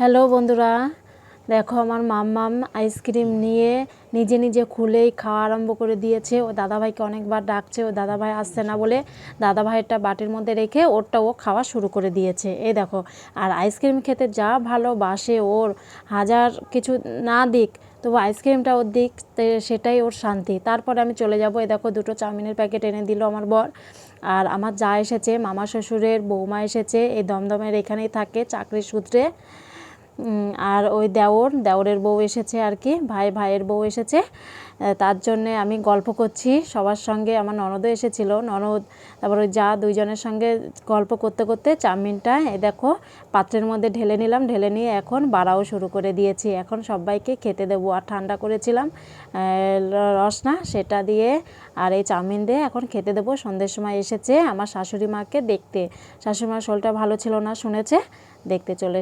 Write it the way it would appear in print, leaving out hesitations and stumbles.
Hello বন্ধুরা, দেখো আমার মাম্মাম আইসক্রিম নিয়ে নিজে নিজে খুলেই খাওয়া আরম্ভ করে দিয়েছে। ও দাদাভাইকে অনেকবার ডাকছে, ও দাদাভাই আসছে না বলে দাদাভাইয়েরটা বাটির মধ্যে রেখে ওরটা ও খাওয়া শুরু করে দিয়েছে। এই দেখো, আর আইসক্রিম খেতে যা ভালোবাসে, ওর হাজার কিছু না দিক তবু আইসক্রিমটা ওর দিক, সেটাই ওর শান্তি। তারপরে আমি চলে যাব। এই দেখো, দুটো চাউমিনের প্যাকেট এনে দিল আমার বর। আর আমার যা এসেছে, মামা শ্বশুরের বৌমা এসেছে, এই দমদমের এখানেই থাকে চাকরির সূত্রে। আর ওই দেওরের বউ এসেছে আর কি, ভাইয়ের বউ এসেছে। তার জন্যে আমি গল্প করছি সবার সঙ্গে। আমার ননদও এসেছিল, ননদ তারপর ওই যা, দুইজনের সঙ্গে গল্প করতে করতে চাউমিনটা এই দেখো পাত্রের মধ্যে ঢেলে নিলাম। ঢেলে নিয়ে এখন বাড়াও শুরু করে দিয়েছি। এখন সবাইকে খেতে দেবো। আর ঠান্ডা করেছিলাম রসনা, সেটা দিয়ে আর এই চাউমিন দিয়ে এখন খেতে দেবো। সন্ধ্যের সময় এসেছে আমার শাশুড়ি মাকে দেখতে। শাশুড়ি মার শরীরটা ভালো ছিল না শুনেছে, দেখতে চলে